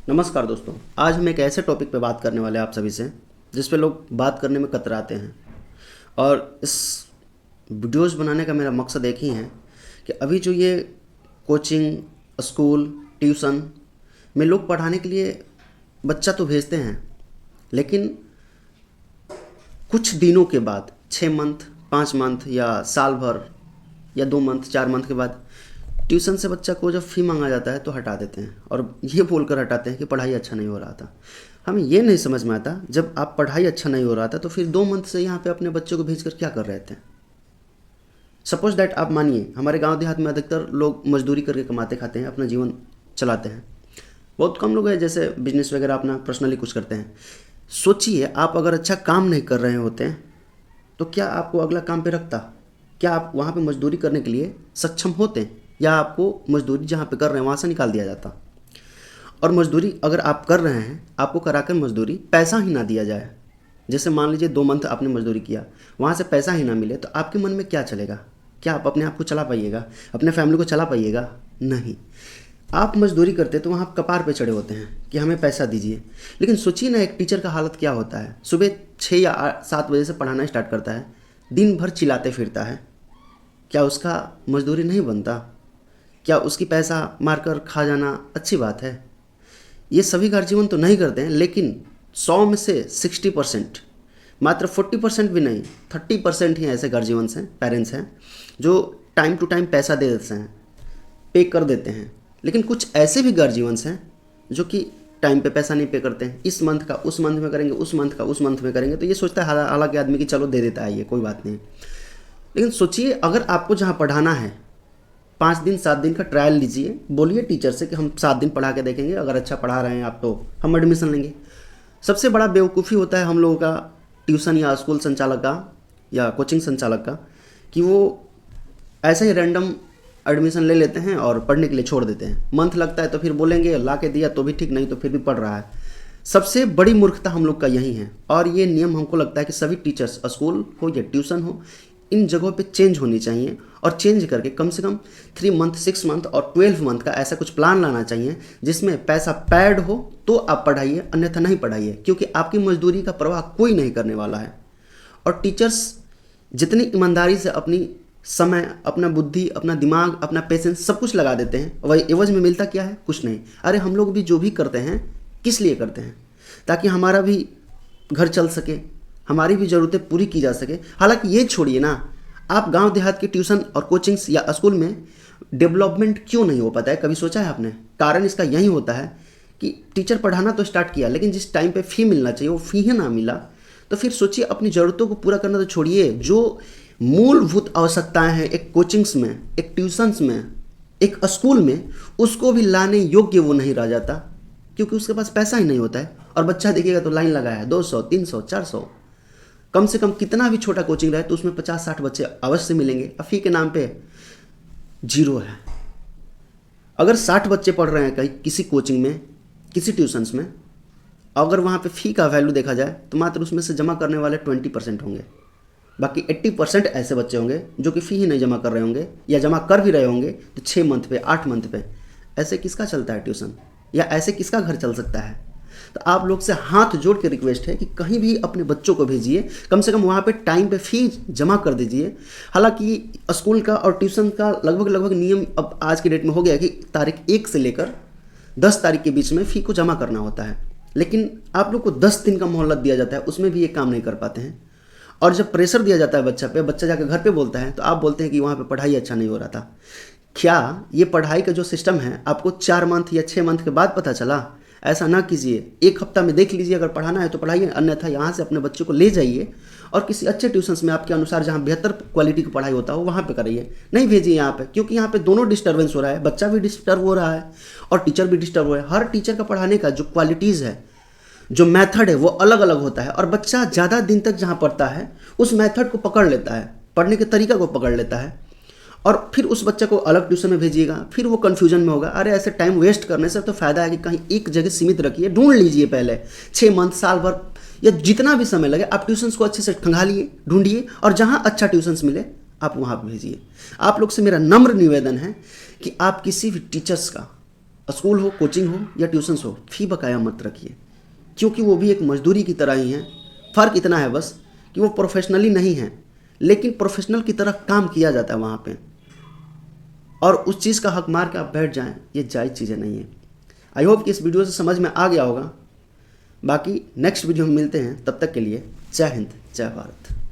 नमस्कार दोस्तों, आज हम एक ऐसे टॉपिक पे बात करने वाले हैं आप सभी से जिस पे लोग बात करने में कतराते हैं। और इस वीडियोस बनाने का मेरा मकसद एक ही है कि अभी जो ये कोचिंग, स्कूल, ट्यूशन में लोग पढ़ाने के लिए बच्चा तो भेजते हैं, लेकिन कुछ दिनों के बाद 6 मंथ, 5 मंथ या साल भर या 2 मंथ, 4 मंथ के बाद ट्यूशन से बच्चा को जब फ़ी मांगा जाता है तो हटा देते हैं और ये बोलकर हटाते हैं कि पढ़ाई अच्छा नहीं हो रहा था। हमें ये नहीं समझ में आता, जब आप पढ़ाई अच्छा नहीं हो रहा था तो फिर 2 मंथ से यहाँ पे अपने बच्चों को भेजकर क्या कर रहे थे। सपोज दैट आप मानिए हमारे गांव देहात में अधिकतर लोग मजदूरी करके कमाते खाते हैं, अपना जीवन चलाते हैं। बहुत कम लोग हैं जैसे बिजनेस वगैरह अपना पर्सनली कुछ करते हैं। सोचिए, आप अगर अच्छा काम नहीं कर रहे होते तो क्या आपको अगला काम पे रखता? क्या आप वहाँ पे मजदूरी करने के लिए सक्षम होते, या आपको मजदूरी जहाँ पे कर रहे हैं वहाँ से निकाल दिया जाता? और मजदूरी अगर आप कर रहे हैं, आपको कराकर मजदूरी पैसा ही ना दिया जाए, जैसे मान लीजिए 2 मंथ आपने मजदूरी किया, वहाँ से पैसा ही ना मिले, तो आपके मन में क्या चलेगा? क्या आप अपने आप को चला पाइएगा, अपने फैमिली को चला पाइएगा? नहीं। आप मजदूरी करते तो वहाँ कपार पे चढ़े होते हैं कि हमें पैसा दीजिए। लेकिन सोचिए ना, एक टीचर का हालत क्या होता है। सुबह 6 या 7 बजे से पढ़ाना स्टार्ट करता है, दिन भर चिल्लाते फिरता है। क्या उसका मजदूरी नहीं बनता? क्या उसकी पैसा मारकर खा जाना अच्छी बात है? ये सभी गार्जियन तो नहीं करते हैं, लेकिन 100 में से 60%, मात्र 40% भी नहीं, 30% ही ऐसे गार्जियन हैं, पेरेंट्स हैं, जो टाइम टू टाइम पैसा दे देते हैं, पे कर देते हैं। लेकिन कुछ ऐसे भी गार्जियंस हैं जो कि टाइम पे पैसा नहीं पे करते हैं। इस मंथ का उस मंथ में करेंगे, उस मंथ का उस मंथ में करेंगे, तो ये सोचता है हालांकि आदमी कि चलो दे देता है, ये कोई बात नहीं। लेकिन सोचिए, अगर आपको जहाँ पढ़ाना है 5 दिन 7 दिन का ट्रायल लीजिए, बोलिए टीचर से कि हम 7 दिन पढ़ा के देखेंगे, अगर अच्छा पढ़ा रहे हैं आप तो हम एडमिशन लेंगे। सबसे बड़ा बेवकूफ़ी होता है हम लोगों का, ट्यूशन या स्कूल संचालक का या कोचिंग संचालक का, कि वो ऐसे ही रैंडम एडमिशन ले लेते हैं और पढ़ने के लिए छोड़ देते हैं। मंथ लगता है तो फिर बोलेंगे ला के दिया तो भी ठीक, नहीं तो फिर भी पढ़ रहा है। सबसे बड़ी मूर्खता हम लोग का यही है, और ये नियम हमको लगता है कि सभी टीचर्स, स्कूल हो या ट्यूशन हो, इन जगहों पे चेंज होनी चाहिए। और चेंज करके कम से कम 3 मंथ, 6 मंथ और 12 मंथ का ऐसा कुछ प्लान लाना चाहिए जिसमें पैसा पैड हो तो आप पढ़ाइए, अन्यथा नहीं पढ़ाइए, क्योंकि आपकी मजदूरी का परवाह कोई नहीं करने वाला है। और टीचर्स जितनी ईमानदारी से अपनी समय, अपना बुद्धि, अपना दिमाग, अपना पेशेंस सब कुछ लगा देते हैं, वही एवज में मिलता क्या है? कुछ नहीं। अरे हम लोग भी जो भी करते हैं किस लिए करते हैं? ताकि हमारा भी घर चल सके, हमारी भी ज़रूरतें पूरी की जा सके। हालांकि ये छोड़िए ना, आप गांव देहात की ट्यूशन और कोचिंग्स या स्कूल में डेवलपमेंट क्यों नहीं हो पाता है, कभी सोचा है आपने? कारण इसका यही होता है कि टीचर पढ़ाना तो स्टार्ट किया, लेकिन जिस टाइम पे फ़ी मिलना चाहिए वो फ़ी ही ना मिला। तो फिर सोचिए, अपनी ज़रूरतों को पूरा करना तो छोड़िए, जो मूलभूत आवश्यकताएं हैं एक कोचिंग्स में, एक ट्यूशन्स में, एक स्कूल में, उसको भी लाने योग्य वो नहीं रह जाता, क्योंकि उसके पास पैसा ही नहीं होता है। और बच्चा देखिएगा तो लाइन लगाया है 200, 300, 400। कम से कम कितना भी छोटा कोचिंग रहे तो उसमें 50-60 बच्चे अवश्य मिलेंगे। फ़ी के नाम पे जीरो है। अगर 60 बच्चे पढ़ रहे हैं कहीं किसी कोचिंग में, किसी ट्यूशन्स में, अगर वहाँ पे फ़ी का वैल्यू देखा जाए तो मात्र उसमें से जमा करने वाले 20% होंगे। बाकी 80% ऐसे बच्चे होंगे जो कि फ़ी ही नहीं जमा कर रहे होंगे, या जमा कर भी रहे होंगे तो 6 मंथ पे, 8 मंथ पे। ऐसे किसका चलता है ट्यूशन, या ऐसे किसका घर चल सकता है? तो आप लोग से हाथ जोड़ के रिक्वेस्ट है कि कहीं भी अपने बच्चों को भेजिए, कम से कम वहाँ पे टाइम पे फ़ी जमा कर दीजिए। हालांकि स्कूल का और ट्यूशन का लगभग नियम अब आज के डेट में हो गया कि तारीख 1 से लेकर 10 तारीख के बीच में फ़ी को जमा करना होता है। लेकिन आप लोग को 10 दिन का मोहलत दिया जाता है, उसमें भी ये काम नहीं कर पाते हैं। और जब प्रेशर दिया जाता है बच्चा पे, बच्चा जाकर घर पे बोलता है, तो आप बोलते हैं कि वहाँ पे पढ़ाई अच्छा नहीं हो रहा था। क्या ये पढ़ाई का जो सिस्टम है आपको 4 मंथ या 6 मंथ के बाद पता चला? ऐसा ना कीजिए, 1 हफ्ता में देख लीजिए, अगर पढ़ाना है तो पढ़ाइए, अन्यथा यहाँ से अपने बच्चों को ले जाइए और किसी अच्छे ट्यूशन्स में आपके अनुसार जहाँ बेहतर क्वालिटी की पढ़ाई होता हो वहाँ पे कराइए। नहीं भेजिए यहाँ पे, क्योंकि यहाँ पे दोनों डिस्टर्बेंस हो रहा है, बच्चा भी डिस्टर्ब हो रहा है और टीचर भी डिस्टर्ब हो रहा है। हर टीचर का पढ़ाने का जो क्वालिटीज़ है, जो मेथड है, वो अलग अलग होता है, और बच्चा ज़्यादा दिन तक जहाँ पढ़ता है उस मेथड को पकड़ लेता है, पढ़ने के तरीका को पकड़ लेता है, और फिर उस बच्चे को अलग ट्यूशन में भेजिएगा, फिर वो कन्फ्यूजन में होगा। अरे ऐसे टाइम वेस्ट करने से तो फ़ायदा है कि कहीं एक जगह सीमित रखिए, ढूंढ लीजिए पहले 6 मंथ, साल भर, या जितना भी समय लगे आप ट्यूशन्स को अच्छे से खंगालिए, ढूंढिए, और जहाँ अच्छा ट्यूशन्स मिले आप वहाँ भेजिए। आप लोग से मेरा नम्र निवेदन है कि आप किसी भी टीचर्स का स्कूल हो, कोचिंग हो या ट्यूशन्स हो, फ़ी बकाया मत रखिए, क्योंकि वो भी एक मजदूरी की तरह ही है। फ़र्क इतना है बस कि वो प्रोफेशनली नहीं है, लेकिन प्रोफेशनल की तरह काम किया जाता है वहाँ पे, और उस चीज़ का हक मार के आप बैठ जाएं, ये जायज़ चीज़ें नहीं है। आई होप कि इस वीडियो से समझ में आ गया होगा। बाकी नेक्स्ट वीडियो में मिलते हैं, तब तक के लिए जय हिंद, जय भारत।